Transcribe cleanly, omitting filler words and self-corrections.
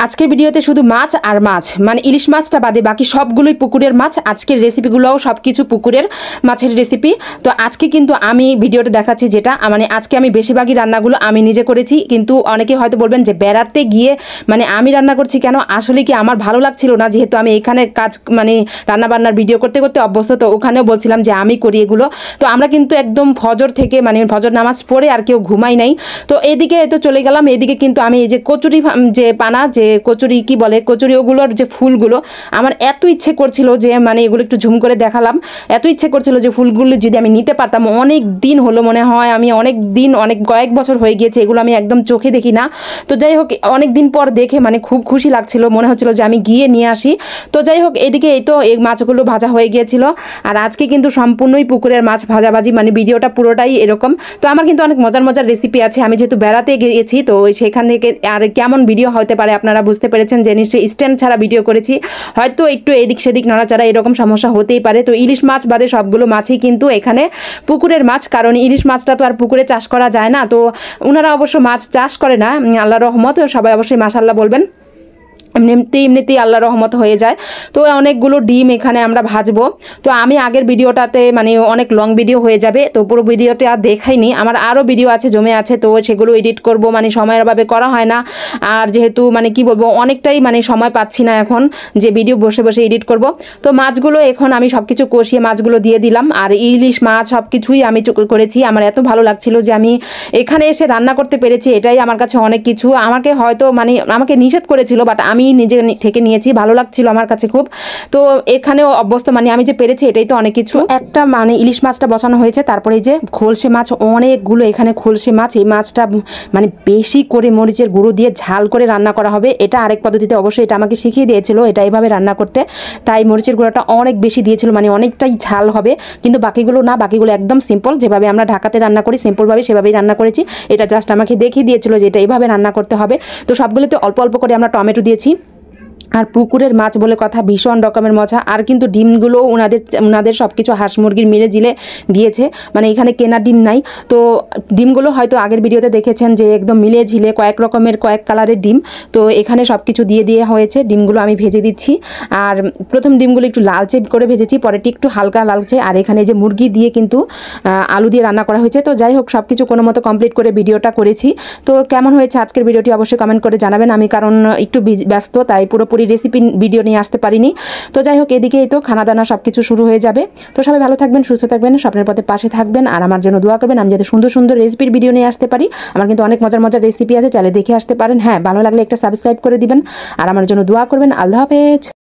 আজকের ভিডিওতে শুধু মাছ আর মাছ, মানে ইলিশ মাছটা বাদে বাকি সবগুলোই পুকুরের মাছ। আজকের রেসিপিগুলোও সব কিছু পুকুরের মাছের রেসিপি। তো আজকে কিন্তু আমি ভিডিওটা দেখাচ্ছি যেটা মানে আজকে আমি বেশিরভাগই রান্নাগুলো আমি নিজে করেছি। কিন্তু অনেকে হয়তো বলবেন যে বেড়াতে গিয়ে মানে আমি রান্না করছি কেন, আসলে কি আমার ভালো লাগছিল না, যেহেতু আমি এখানে কাজ মানে রান্নাবান্নার ভিডিও করতে করতে অভ্যস্ত। তো ওখানেও বলছিলাম যে আমি করি এগুলো। তো আমরা কিন্তু একদম ফজর থেকে মানে ফজর নামাজ পড়ে আর কেউ ঘুমাই নাই। তো এদিকে তো চলে গেলাম, এদিকে কিন্তু আমি এই যে কচুরি যে পানা যে কচুরি কি বলে কচুরি, ওগুলোর যে ফুলগুলো আমার এত ইচ্ছে করছিল যে মানে এগুলো একটু ঝুম করে দেখালাম। এত ইচ্ছে করছিল যে ফুলগুলো যদি আমি নিতে পারতাম। অনেক দিন হলো, মনে হয় আমি অনেক দিন অনেক কয়েক বছর হয়ে গিয়েছে এগুলো আমি একদম চোখে দেখি না। তো যাই হোক অনেক দিন পর দেখে মানে খুব খুশি লাগছিল, মনে হচ্ছিল যে আমি গিয়ে নিয়ে আসি। তো যাই হোক এদিকে এই তো এই মাছগুলো ভাজা হয়ে গিয়েছিল। আর আজকে কিন্তু সম্পূর্ণই পুকুরের মাছ ভাজাভাজি, মানে ভিডিওটা পুরোটাই এরকম। তো আমার কিন্তু অনেক মজার মজার রেসিপি আছে, আমি যেহেতু বেড়াতে গিয়েছি তো সেখান থেকে আর কেমন ভিডিও হতে পারে আপনারা বুঝতে পেরেছেন যে নিশ্চয়ই স্ট্যান্ড ছাড়া ভিডিও করেছি, হয়তো একটু এদিক সেদিক নড়াচড়া এরকম সমস্যা হতেই পারে। তো ইলিশ মাছ বাদে সবগুলো মাছই কিন্তু এখানে পুকুরের মাছ, কারণ ইলিশ মাছটা তো আর পুকুরে চাষ করা যায় না। তো ওনারা অবশ্য মাছ চাষ করে না, আল্লাহর রহমত, সবাই অবশ্যই মাশাআল্লাহ বলবেন। এমনিতেই আল্লাহর রহমত হয়ে যায়। তো অনেকগুলো ডিম এখানে আমরা ভাজবো। তো আমি আগের ভিডিওটাতে মানে অনেক লং ভিডিও হয়ে যাবে, তো পুরো ভিডিওটা আর দেখাইনি। আমার আরও ভিডিও আছে জমে আছে, তো সেগুলো এডিট করব, মানে সময়ের অভাবে করা হয় না। আর যেহেতু মানে কি বলবো অনেকটাই মানে সময় পাচ্ছি না এখন যে ভিডিও বসে বসে এডিট করব। তো মাছগুলো এখন আমি সব কিছু কষিয়ে মাছগুলো দিয়ে দিলাম। আর ইলিশ মাছ সব কিছুই আমি করেছি। আমার এত ভালো লাগছিল যে আমি এখানে এসে রান্না করতে পেরেছি, এটাই আমার কাছে অনেক কিছু। আমাকে হয়তো মানে আমাকে নিষেধ করেছিল, বাট আমি নিজে থেকে নিয়েছি, ভালো লাগছিল আমার কাছে খুব। তো এখানেও অভ্যস্ত, মানে আমি যে পেরেছি এটাই তো অনেক কিছু। একটা মানে ইলিশ মাছটা বসানো হয়েছে, তারপরে এই যে খোলসে মাছ অনেকগুলো এখানে খোলসে মাছ। এই মাছটা মানে বেশি করে মরিচের গুঁড়ো দিয়ে ঝাল করে রান্না করা হবে। এটা আরেক পদ্ধতিতে, অবশ্যই এটা আমাকে শিখিয়ে দিয়েছিল এটা এইভাবে রান্না করতে। তাই মরিচের গুঁড়োটা অনেক বেশি দিয়েছিল, মানে অনেকটাই ঝাল হবে। কিন্তু বাকিগুলো না, বাকিগুলো একদম সিম্পল, যেভাবে আমরা ঢাকাতে রান্না করি সিম্পলভাবে সেভাবেই রান্না করেছি। এটা জাস্ট আমাকে দেখিয়ে দিয়েছিল যে এটা এইভাবে রান্না করতে হবে। তো সবগুলোতে অল্প অল্প করে আমরা টমেটো দিয়েছি। আর পুকুরের মাছ বলে কথা, ভীষণ রকমের মজা। আর কিন্তু ডিমগুলো ওনাদের সব কিছু হাঁস মুরগির মিলে জিলে দিয়েছে, মানে এখানে কেনা ডিম নাই। তো ডিমগুলো হয়তো আগের ভিডিওতে দেখেছেন যে একদম মিলে ঝিলে কয়েক রকমের কয়েক কালারের ডিম। তো এখানে সব কিছু দিয়ে হয়েছে। ডিমগুলো আমি ভেজে দিচ্ছি। আর প্রথম ডিমগুলো একটু লালচে করে ভেজেছি, পরেটি একটু হালকা লালচে। আর এখানে যে মুরগি দিয়ে কিন্তু আলু দিয়ে রান্না করা হয়েছে। তো যাই হোক সব কিছু কোনো মতো কমপ্লিট করে ভিডিওটা করেছি। তো কেমন হয়েছে আজকের ভিডিওটি অবশ্যই কমেন্ট করে জানাবেন। আমি কারণ একটু ব্যস্ত, তাই পুরোপুরি রেসিপি ভিডিও নিয়ে আসতে পারিনি। তো যাই হোক এদিকেই তো খানা দানা সব কিছু শুরু হয়ে যাবে। তো সবাই ভালো থাকবেন, সুস্থ থাকবেন, স্বপ্নের পথে পাশে থাকবেন। আর আমার জন্য দোয়া করবেন, আমি যাতে সুন্দর সুন্দর রেসিপির ভিডিও নিয়ে আসতে পারি। আমার কিন্তু অনেক মজার মজার রেসিপি আছে, চাইলে দেখে আসতে পারেন। হ্যাঁ, ভালো লাগলে একটা সাবস্ক্রাইব করে দিবেন আর আমার জন্য দোয়া করবেন। আল্লাহ হাফেজ।